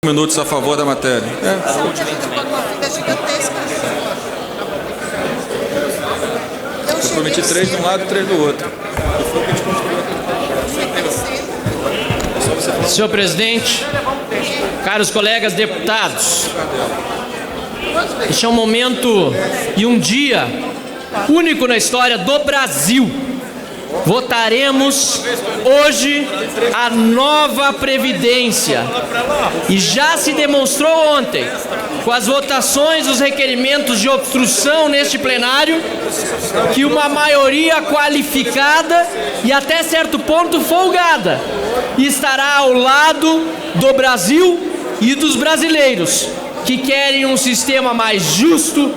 Minutos a favor da matéria. Eu prometi 3 de um lado e 3 do outro. Senhor presidente, caros colegas deputados, este é um momento e um dia único na história do Brasil. Votaremos hoje a nova Previdência. E já se demonstrou ontem, com as votações dos requerimentos de obstrução neste plenário, que uma maioria qualificada e até certo ponto folgada estará ao lado do Brasil e dos brasileiros, que querem um sistema mais justo,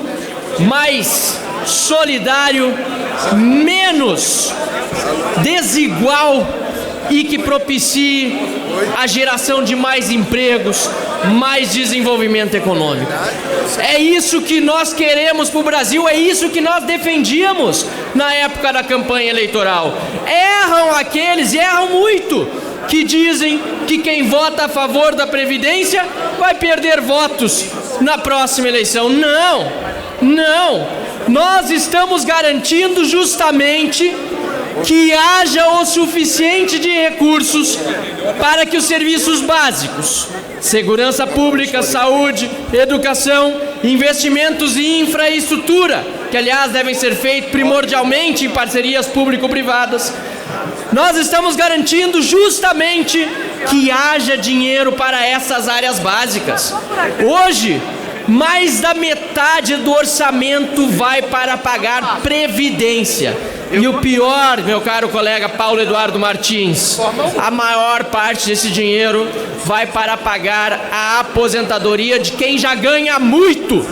mais solidário, menos desigual e que propicie a geração de mais empregos, mais desenvolvimento econômico. É isso que nós queremos para o Brasil, é isso que nós defendíamos na época da campanha eleitoral. Erram aqueles, e erram muito, que dizem que quem vota a favor da Previdência vai perder votos na próxima eleição. Não, não. Nós estamos garantindo justamente que haja o suficiente de recursos para que os serviços básicos, segurança pública, saúde, educação, investimentos em infraestrutura, que aliás devem ser feitos primordialmente em parcerias público-privadas, nós estamos garantindo justamente que haja dinheiro para essas áreas básicas. Hoje, mais da metade do orçamento vai para pagar Previdência. E o pior, meu caro colega Paulo Eduardo Martins, a maior parte desse dinheiro vai para pagar a aposentadoria de quem já ganha muito.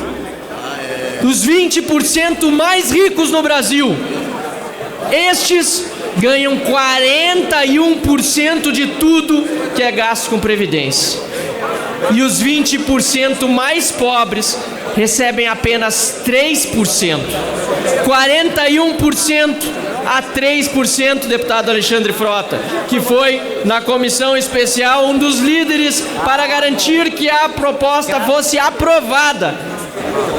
Os 20% mais ricos no Brasil, estes ganham 41% de tudo que é gasto com Previdência. E os 20% mais pobres recebem apenas 3%. 41% a 3%, deputado Alexandre Frota, que foi na comissão especial um dos líderes para garantir que a proposta fosse aprovada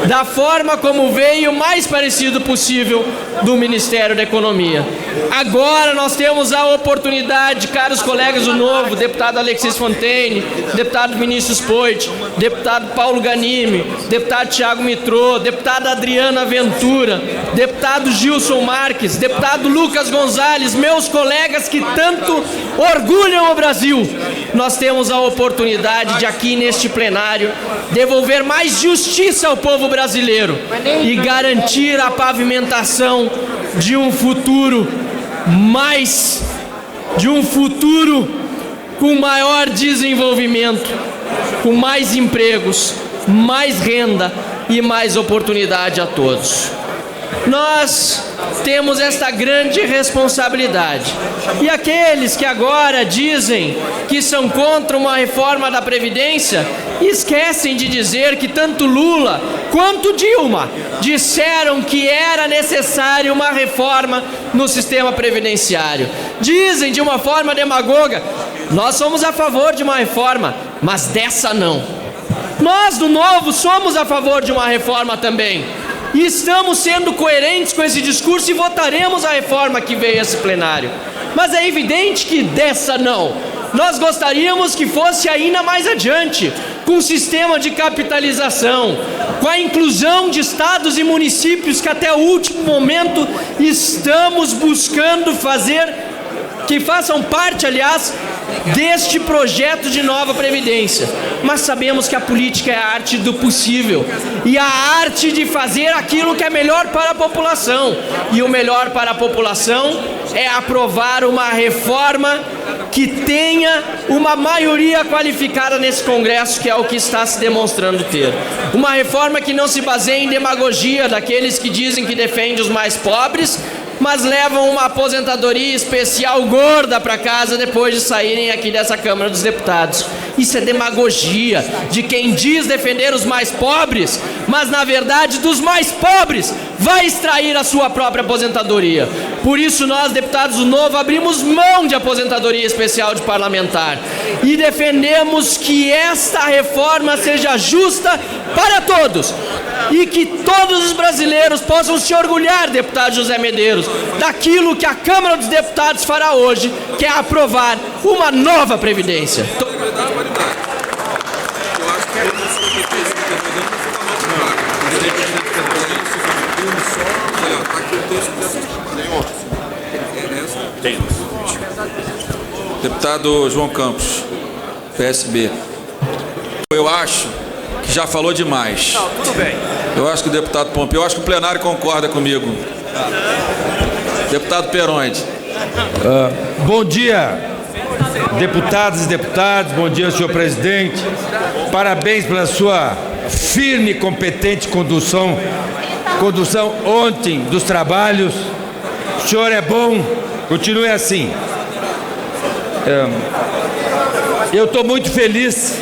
da forma como veio, mais parecido possível do Ministério da Economia. Agora nós temos a oportunidade, caros colegas do Novo, deputado Alexis Fontaine, deputado Vinícius Poit, deputado Paulo Ganimi, deputado Thiago Mitrô, deputada Adriana Ventura, deputado Gilson Marques, deputado Lucas Gonzalez, meus colegas que tanto orgulham o Brasil. Nós temos a oportunidade de aqui neste plenário devolver mais justiça ao povo brasileiro e garantir a pavimentação de um futuro com maior desenvolvimento, com mais empregos, mais renda e mais oportunidade a todos. Nós temos esta grande responsabilidade. E aqueles que agora dizem que são contra uma reforma da Previdência, esquecem de dizer que tanto Lula quanto Dilma disseram que era necessária uma reforma no sistema previdenciário. Dizem de uma forma demagoga: nós somos a favor de uma reforma, mas dessa não. Nós do Novo somos a favor de uma reforma também. E estamos sendo coerentes com esse discurso e votaremos a reforma que veio a esse plenário. Mas é evidente que dessa não. Nós gostaríamos que fosse ainda mais adiante, com um sistema de capitalização, com a inclusão de estados e municípios que até o último momento estamos buscando fazer, que façam parte, aliás, deste projeto de nova Previdência. Mas sabemos que a política é a arte do possível e a arte de fazer aquilo que é melhor para a população. E o melhor para a população é aprovar uma reforma que tenha uma maioria qualificada nesse Congresso, que é o que está se demonstrando ter. Uma reforma que não se baseie em demagogia daqueles que dizem que defendem os mais pobres, mas levam uma aposentadoria especial gorda para casa depois de saírem aqui dessa Câmara dos Deputados. Isso é demagogia de quem diz defender os mais pobres, mas na verdade dos mais pobres vai extrair a sua própria aposentadoria. Por isso nós, deputados do Novo, abrimos mão de aposentadoria especial de parlamentar e defendemos que esta reforma seja justa para todos e que todos os brasileiros possam se orgulhar, deputado José Medeiros, daquilo que a Câmara dos Deputados fará hoje, que é aprovar uma nova Previdência. Deputado João Campos, PSB. Eu acho que já falou demais. Não, tudo bem. Eu acho que o deputado Pompeu, eu acho que o plenário concorda comigo. Deputado Peronde. Bom dia, deputadas e deputados, bom dia, senhor presidente. Parabéns pela sua firme e competente condução ontem dos trabalhos. O senhor é bom, continue assim. Eu estou muito feliz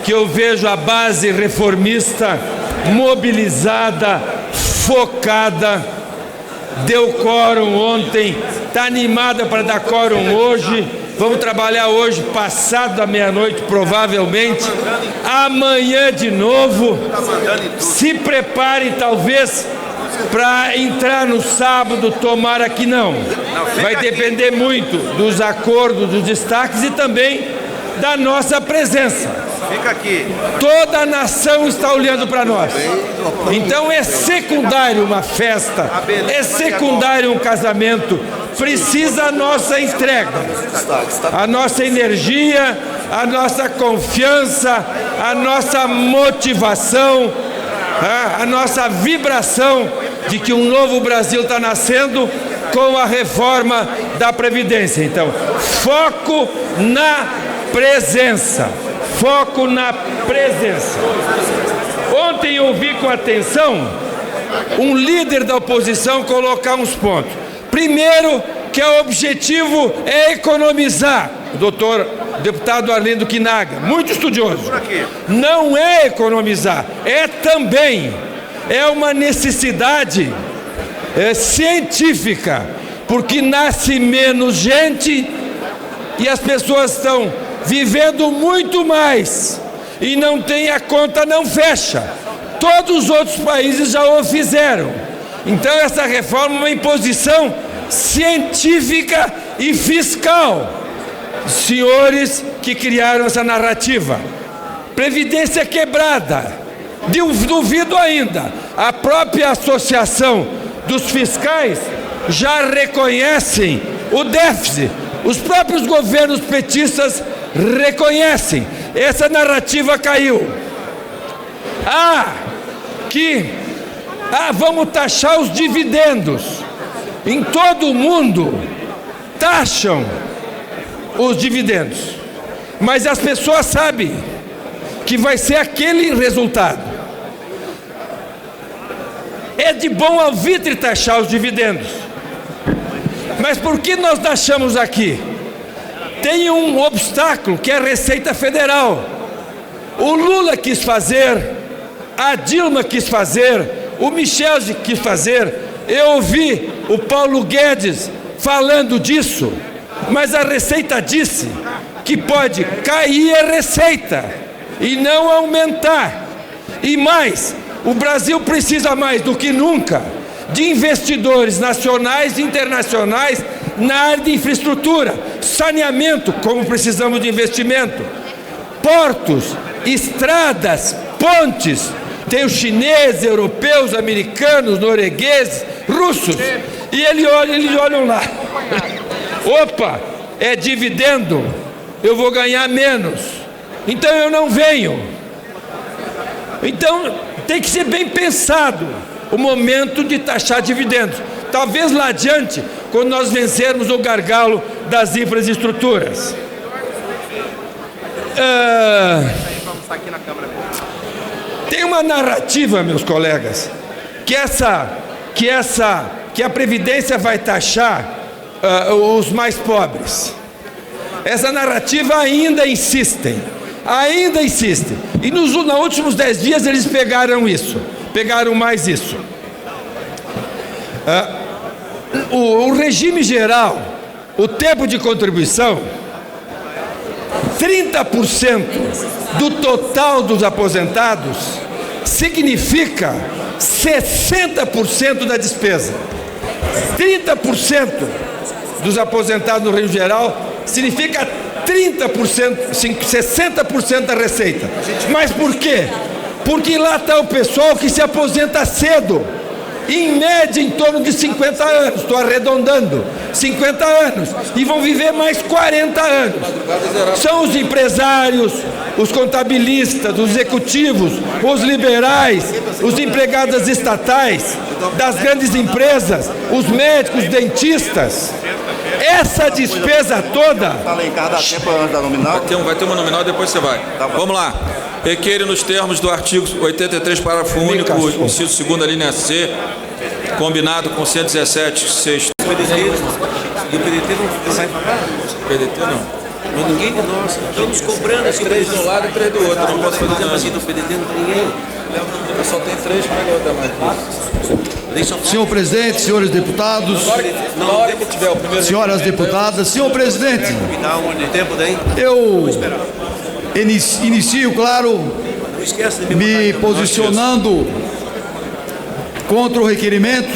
que eu vejo a base reformista mobilizada, focada, deu quórum ontem, está animada para dar quórum hoje. Vamos trabalhar hoje, passado da meia-noite, provavelmente. Amanhã de novo. Se preparem, talvez, para entrar no sábado, tomara que não. Vai depender muito dos acordos, dos destaques e também da nossa presença. Fica aqui. Toda a nação está olhando para nós. Então é secundário uma festa, é secundário um casamento. Precisa a nossa entrega, a nossa energia, a nossa confiança, a nossa motivação, a nossa vibração de que um novo Brasil está nascendo com a reforma da Previdência. Então, foco na presença. Foco na presença. Ontem eu ouvi com atenção um líder da oposição colocar uns pontos. Primeiro, que o objetivo é economizar. O deputado Arlindo Quinaga, muito estudioso. Não é economizar, é também, é uma necessidade científica, porque nasce menos gente e as pessoas estão vivendo muito mais e não tem a conta, não fecha. Todos os outros países já o fizeram. Então essa reforma é uma imposição científica e fiscal. Senhores que criaram essa narrativa, Previdência quebrada, duvido ainda. A própria associação dos fiscais já reconhecem o déficit. Os próprios governos petistas reconhecem. Essa narrativa caiu. Vamos taxar os dividendos. Em todo o mundo taxam os dividendos, mas as pessoas sabem que vai ser aquele resultado. É de bom alvitre taxar os dividendos, mas por que nós taxamos aqui? Tem um obstáculo que é a Receita Federal. O Lula quis fazer, a Dilma quis fazer, o Michel quis fazer. Eu ouvi o Paulo Guedes falando disso, mas a Receita disse que pode cair a receita e não aumentar. E mais, o Brasil precisa mais do que nunca de investidores nacionais e internacionais na área de infraestrutura, saneamento, como precisamos de investimento, portos, estradas, pontes. Tem os chineses, europeus, americanos, noruegueses, russos, e eles olham lá. Opa, é dividendo, eu vou ganhar menos, então eu não venho. Então tem que ser bem pensado o momento de taxar dividendos. Talvez lá adiante, quando nós vencermos o gargalo das infraestruturas. Tem uma narrativa, meus colegas, que a Previdência vai taxar os mais pobres. Essa narrativa ainda insistem. E nos últimos 10 dias eles pegaram mais isso. o regime geral, o tempo de contribuição, 30% do total dos aposentados significa 60% da despesa. 30% dos aposentados no regime geral significa 30%, 60% da receita. Mas por quê? Porque lá está o pessoal que se aposenta cedo, em média em torno de 50 anos, estou arredondando, 50 anos, e vão viver mais 40 anos. São os empresários, os contabilistas, os executivos, os liberais, os empregados estatais, das grandes empresas, os médicos, dentistas. Essa despesa toda... Fala em cada tempo antes da nominal. Vai ter uma nominal e depois você vai. Vamos lá. Requer nos termos do artigo 83, parágrafo único, inciso 2º, linha C, combinado com 117, sexto. E o PDT não vai pagar? PDT não. Mas ninguém de nós. Estamos cobrando assim. 3 de um lado e 3 do outro. Não posso fazer nada. Assim, do PDT não tem ninguém. Só tem 3, como é que eu vou dar mais? Senhor presidente, senhores deputados, Na hora que tiver o primeiro... senhoras deputadas, senhor presidente, Me dá um de tempo daí. eu inicio, claro, Não esquece de me votar. posicionando contra o requerimento,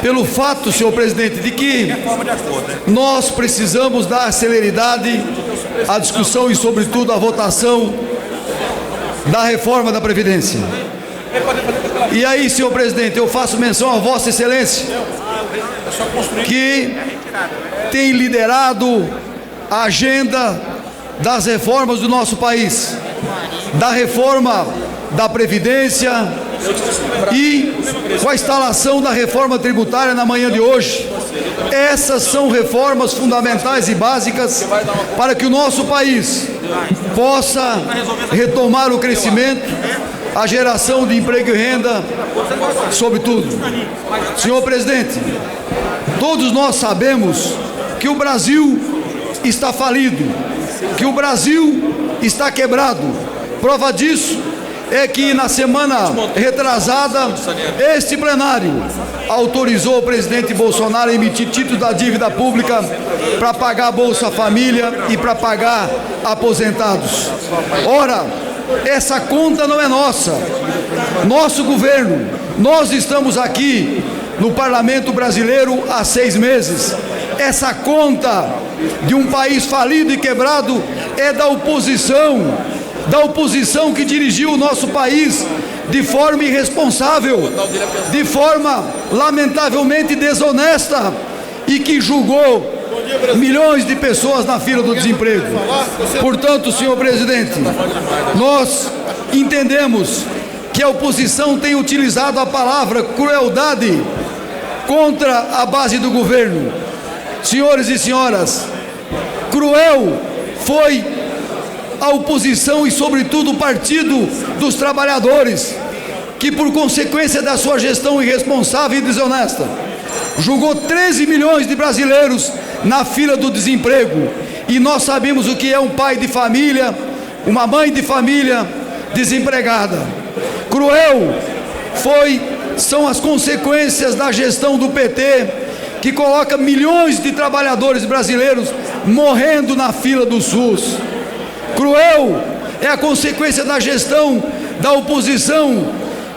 pelo fato, senhor presidente, de que nós precisamos dar celeridade à discussão e, sobretudo, à votação da reforma da Previdência. E aí, senhor presidente, eu faço menção a Vossa Excelência, que tem liderado a agenda das reformas do nosso país, da reforma da Previdência e com a instalação da reforma tributária na manhã de hoje. Essas são reformas fundamentais e básicas para que o nosso país possa retomar o crescimento, a geração de emprego e renda, sobretudo. Senhor presidente, todos nós sabemos que o Brasil está falido, que o Brasil está quebrado. Prova disso é que na semana retrasada, este plenário autorizou o presidente Bolsonaro a emitir títulos da dívida pública para pagar a Bolsa Família e para pagar aposentados. Ora, essa conta não é nossa. Nosso governo, nós estamos aqui no Parlamento Brasileiro há 6 meses. Essa conta de um país falido e quebrado é da oposição que dirigiu o nosso país de forma irresponsável, de forma lamentavelmente desonesta e que julgou milhões de pessoas na fila do desemprego. Portanto, senhor presidente, nós entendemos que a oposição tem utilizado a palavra crueldade contra a base do governo. Senhores e senhoras, cruel foi a oposição e, sobretudo, o Partido dos Trabalhadores, que, por consequência da sua gestão irresponsável e desonesta, julgou 13 milhões de brasileiros na fila do desemprego. E nós sabemos o que é um pai de família, uma mãe de família desempregada. Cruel são as consequências da gestão do PT, que coloca milhões de trabalhadores brasileiros morrendo na fila do SUS. Cruel é a consequência da gestão da oposição,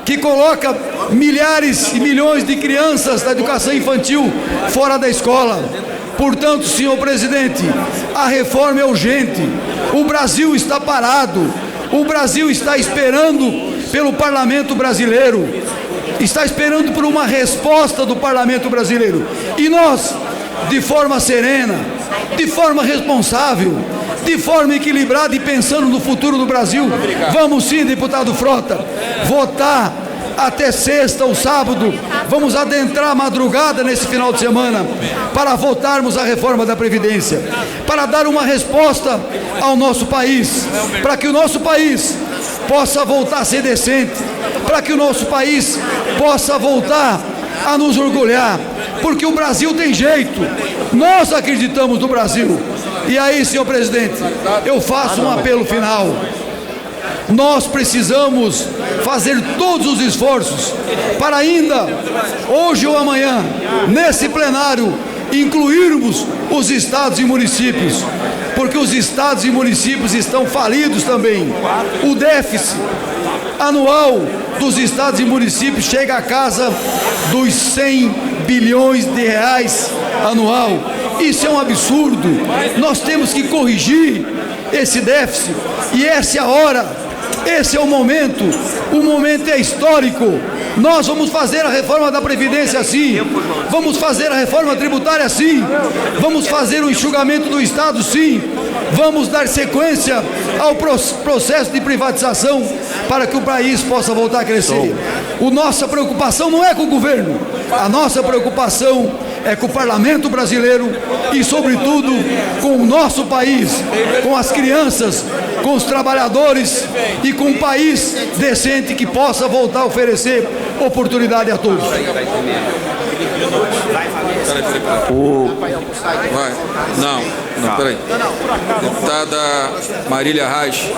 que coloca milhares e milhões de crianças da educação infantil fora da escola. Portanto, senhor presidente, a reforma é urgente. O Brasil está parado. O Brasil está esperando pelo Parlamento brasileiro. Está esperando por uma resposta do Parlamento brasileiro. E nós, de forma serena, de forma responsável, de forma equilibrada e pensando no futuro do Brasil, vamos sim, deputado Frota, votar até sexta ou sábado. Vamos adentrar a madrugada nesse final de semana para votarmos a reforma da Previdência, para dar uma resposta ao nosso país, para que o nosso país possa voltar a ser decente, para que o nosso país possa voltar a nos orgulhar, porque o Brasil tem jeito, nós acreditamos no Brasil. E aí, senhor presidente, eu faço um apelo final. nós precisamos fazer todos os esforços para ainda, hoje ou amanhã, nesse plenário, incluirmos os estados e municípios, porque os estados e municípios estão falidos também. O déficit anual dos estados e municípios chega à casa dos 100 bilhões de reais anual. Isso é um absurdo. Nós temos que corrigir esse déficit e essa é a hora, esse é o momento é histórico. Nós vamos fazer a reforma da Previdência sim, vamos fazer a reforma tributária sim, vamos fazer o enxugamento do Estado sim, vamos dar sequência ao processo de privatização para que o país possa voltar a crescer. A nossa preocupação não é com o governo, a nossa preocupação é com o parlamento brasileiro e, sobretudo, com o nosso país, com as crianças, com os trabalhadores e com um país decente que possa voltar a oferecer oportunidade a todos. Vai. Não, peraí. Deputada Marília Reis.